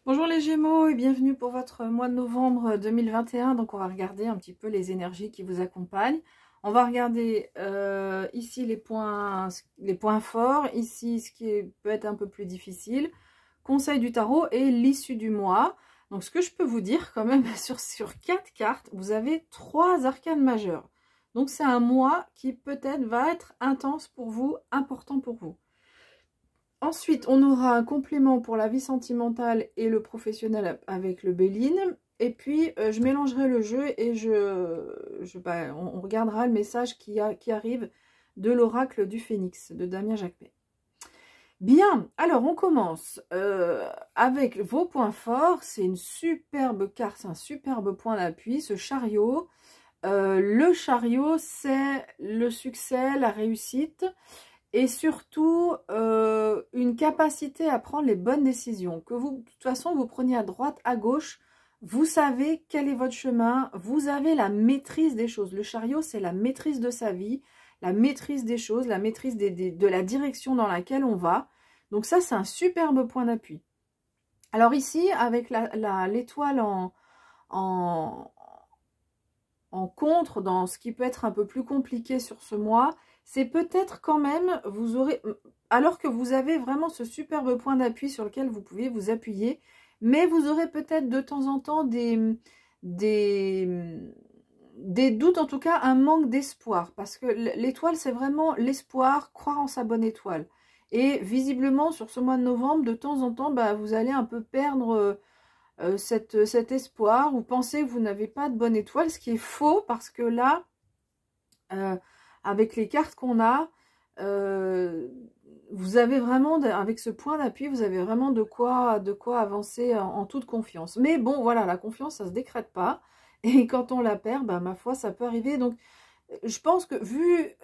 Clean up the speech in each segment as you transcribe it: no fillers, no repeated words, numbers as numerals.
Bonjour les Gémeaux et bienvenue pour votre mois de novembre 2021. Donc on va regarder un petit peu les énergies qui vous accompagnent. On va regarder ici les points forts, ici ce qui peut être un peu plus difficile, conseil du tarot et l'issue du mois. Donc ce que je peux vous dire quand même sur 4 cartes, vous avez 3 arcanes majeures. Donc c'est un mois qui peut-être va être intense pour vous, important pour vous. Ensuite, on aura un complément pour la vie sentimentale et le professionnel avec le Béline. Et puis, je mélangerai le jeu et on regardera le message qui arrive de l'oracle du Phénix, de Damien Jacquet. Bien, alors on commence avec vos points forts. C'est une superbe carte, un superbe point d'appui, ce chariot. Le chariot, c'est le succès, la réussite. Et surtout, une capacité à prendre les bonnes décisions. Que vous, de toute façon, vous preniez à droite, à gauche, vous savez quel est votre chemin, vous avez la maîtrise des choses. Le chariot, c'est la maîtrise de sa vie, la maîtrise des choses, la maîtrise de la direction dans laquelle on va. Donc ça, c'est un superbe point d'appui. Alors ici, avec l'étoile en contre, dans ce qui peut être un peu plus compliqué sur ce mois, c'est peut-être quand même, vous aurez, alors que vous avez vraiment ce superbe point d'appui sur lequel vous pouvez vous appuyer, mais vous aurez peut-être de temps en temps des doutes, en tout cas un manque d'espoir, parce que l'étoile, c'est vraiment l'espoir, croire en sa bonne étoile. Et visiblement, sur ce mois de novembre, de temps en temps, bah, vous allez un peu perdre cet espoir, vous pensez que vous n'avez pas de bonne étoile, ce qui est faux, parce que là, avec les cartes qu'on a, vous avez vraiment, avec ce point d'appui, vous avez vraiment de quoi avancer en toute confiance. Mais bon, voilà, la confiance, ça ne se décrète pas. Et quand on la perd, bah, ma foi, ça peut arriver. Donc, je pense que vu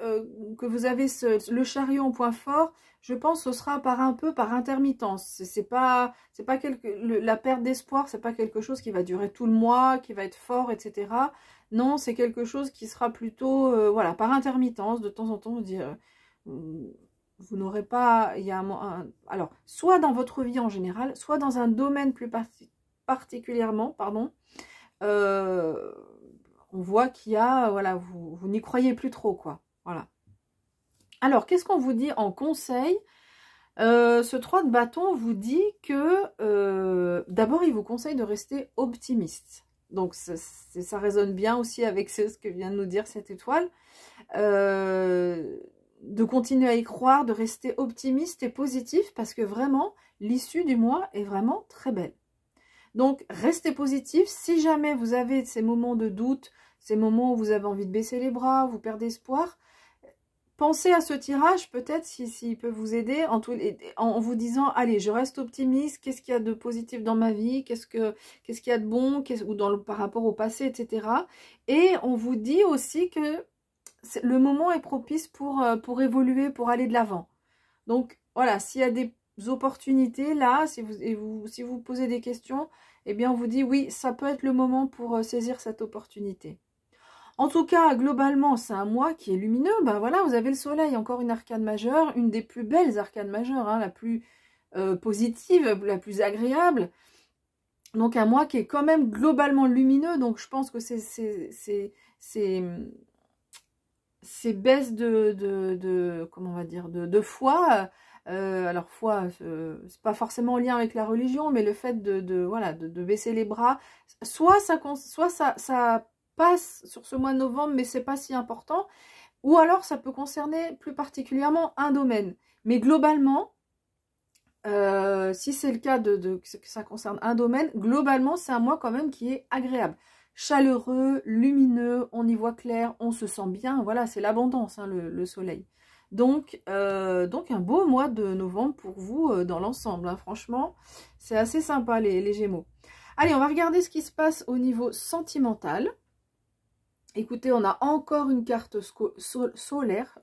que vous avez le chariot en point fort, je pense que ce sera un peu par intermittence. La perte d'espoir, c'est pas quelque chose qui va durer tout le mois, qui va être fort, etc. Non, c'est quelque chose qui sera plutôt, voilà, par intermittence. De temps en temps, vous n'aurez pas, il y a alors, soit dans votre vie en général, soit dans un domaine plus particulièrement, pardon. On voit qu'il y a, voilà, vous n'y croyez plus trop, quoi. Voilà. Alors, qu'est-ce qu'on vous dit en conseil? Ce 3 de bâton vous dit que, d'abord, il vous conseille de rester optimiste. Donc, ça résonne bien aussi avec ce que vient de nous dire cette étoile. De continuer à y croire, de rester optimiste et positif, parce que vraiment, l'issue du mois est vraiment très belle. Donc, restez positif. Si jamais vous avez ces moments de doute, ces moments où vous avez envie de baisser les bras, vous perdez espoir, pensez à ce tirage, peut-être, s'il peut vous aider, en vous disant, allez, je reste optimiste, qu'est-ce qu'il y a de positif dans ma vie, qu'est-ce qu'il y a de bon, par rapport au passé, etc. Et on vous dit aussi que le moment est propice pour évoluer, pour aller de l'avant. Donc, voilà, s'il y a des opportunités là, si vous posez des questions, eh bien on vous dit oui, ça peut être le moment pour saisir cette opportunité. En tout cas, globalement, c'est un mois qui est lumineux. Ben voilà, vous avez le soleil, encore une arcane majeure, une des plus belles arcanes majeures, hein, la plus positive, la plus agréable. Donc un mois qui est quand même globalement lumineux, donc je pense que ces baisses comment on va dire, de foi. Alors foi, c'est pas forcément en lien avec la religion, mais le fait voilà, de baisser les bras, soit ça passe sur ce mois de novembre, mais c'est pas si important, ou alors ça peut concerner plus particulièrement un domaine. Mais globalement, si c'est le cas que ça concerne un domaine, globalement c'est un mois quand même qui est agréable. Chaleureux, lumineux, on y voit clair, on se sent bien, voilà, c'est l'abondance, hein, le soleil. Donc un beau mois de novembre pour vous dans l'ensemble, hein, franchement, c'est assez sympa les Gémeaux. Allez, on va regarder ce qui se passe au niveau sentimental. Écoutez, on a encore une carte solaire,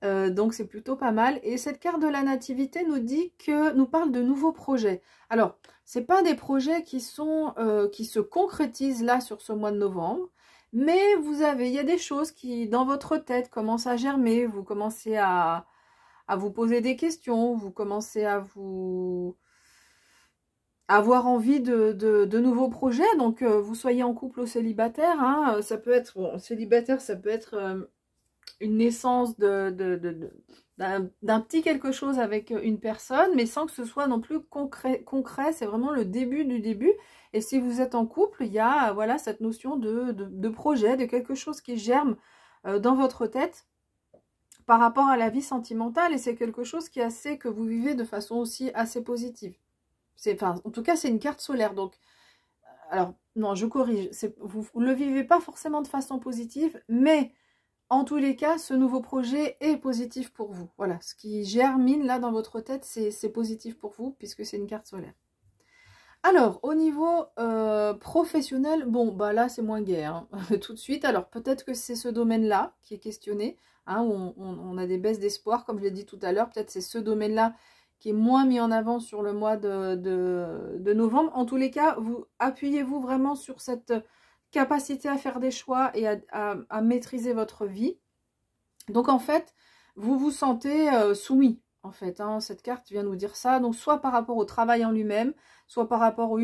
donc c'est plutôt pas mal. Et cette carte de la nativité nous parle de nouveaux projets. Alors, c'est pas des projets qui se concrétisent là sur ce mois de novembre, mais il y a des choses qui, dans votre tête, commencent à germer. Vous commencez à vous poser des questions, vous commencez à avoir envie de nouveaux projets. Donc, vous soyez en couple ou célibataire, hein, ça peut être, bon, célibataire, ça peut être une naissance d'un petit quelque chose avec une personne, mais sans que ce soit non plus concret. C'est vraiment le début du début. Et si vous êtes en couple, il y a voilà, cette notion de projet, de quelque chose qui germe dans votre tête par rapport à la vie sentimentale. Et c'est quelque chose qui est assez, que vous vivez de façon aussi assez positive. Enfin, en tout cas, c'est une carte solaire. Donc, alors, non, je corrige. Vous ne le vivez pas forcément de façon positive, mais en tous les cas, ce nouveau projet est positif pour vous. Voilà, ce qui germine là dans votre tête, c'est positif pour vous, puisque c'est une carte solaire. Alors, au niveau professionnel, bon, bah là, c'est moins gai, hein, tout de suite. Alors, peut-être que c'est ce domaine-là qui est questionné, hein, où on a des baisses d'espoir, comme je l'ai dit tout à l'heure. Peut-être c'est ce domaine-là qui est moins mis en avant sur le mois de novembre. En tous les cas, appuyez-vous vraiment sur cette capacité à faire des choix et à maîtriser votre vie. Donc, en fait, vous vous sentez soumis, en fait. Hein, cette carte vient nous dire ça. Donc, soit par rapport au travail en lui-même, soit par rapport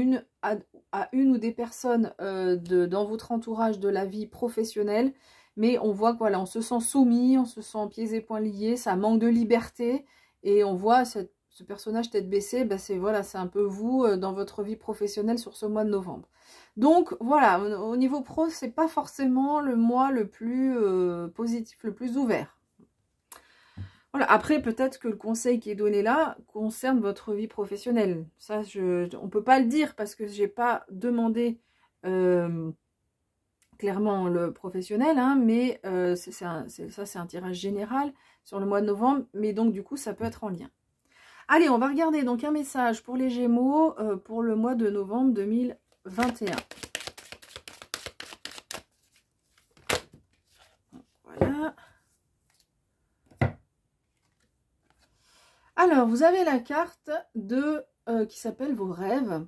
à une ou des personnes dans votre entourage de la vie professionnelle. Mais on voit que voilà, on se sent soumis, on se sent pieds et poings liés, ça manque de liberté. Et on voit ce personnage tête baissée, ben voilà, c'est un peu vous dans votre vie professionnelle sur ce mois de novembre. Donc voilà, au niveau pro, c'est pas forcément le mois le plus positif, le plus ouvert. Voilà, après peut-être que le conseil qui est donné là concerne votre vie professionnelle. Ça, on peut pas le dire parce que j'ai pas demandé clairement le professionnel, hein, mais ça c'est un tirage général sur le mois de novembre, mais donc du coup ça peut être en lien. Allez, on va regarder donc un message pour les Gémeaux pour le mois de novembre 2021. Voilà. Alors, vous avez la carte qui s'appelle vos rêves.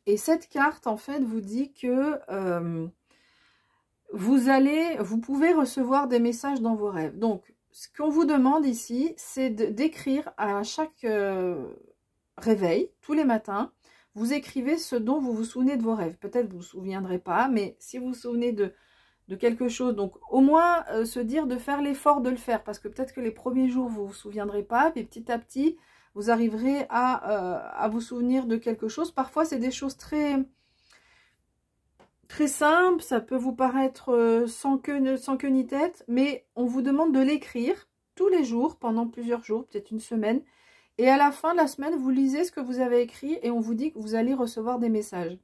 Et cette carte, en fait, vous dit que vous pouvez recevoir des messages dans vos rêves. Donc, ce qu'on vous demande ici, c'est d'écrire à chaque réveil, tous les matins, vous écrivez ce dont vous vous souvenez de vos rêves. Peut-être vous ne vous souviendrez pas, mais si vous vous souvenez de quelque chose, donc au moins se dire de faire l'effort de le faire, parce que peut-être que les premiers jours, vous ne vous souviendrez pas, mais petit à petit, vous arriverez à vous souvenir de quelque chose. Parfois, c'est des choses très simples, ça peut vous paraître sans queue ni tête, mais on vous demande de l'écrire tous les jours, pendant plusieurs jours, peut-être une semaine, et à la fin de la semaine, vous lisez ce que vous avez écrit, et on vous dit que vous allez recevoir des messages.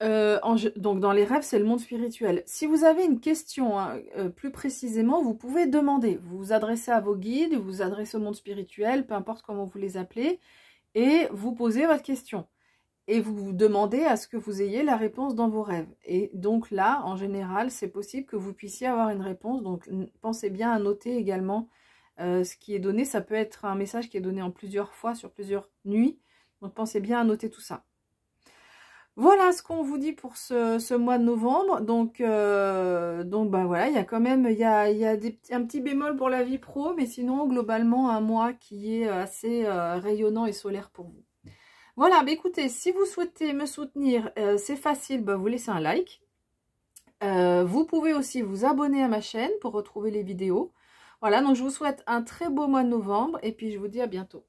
Donc dans les rêves, c'est le monde spirituel. Si vous avez une question plus précisément, vous pouvez demander. Vous vous adressez à vos guides, vous vous adressez au monde spirituel, peu importe comment vous les appelez, et vous posez votre question. Et vous vous demandez à ce que vous ayez la réponse dans vos rêves. Et donc là, en général, c'est possible que vous puissiez avoir une réponse. Donc pensez bien à noter également ce qui est donné. Ça peut être un message qui est donné en plusieurs fois, sur plusieurs nuits. Donc pensez bien à noter tout ça. Voilà ce qu'on vous dit pour ce mois de novembre. Donc bah voilà, il y a quand même un petit bémol pour la vie pro, mais sinon globalement un mois qui est assez rayonnant et solaire pour vous. Voilà, bah écoutez, si vous souhaitez me soutenir, c'est facile, bah vous laissez un like. Vous pouvez aussi vous abonner à ma chaîne pour retrouver les vidéos. Voilà, donc je vous souhaite un très beau mois de novembre et puis je vous dis à bientôt.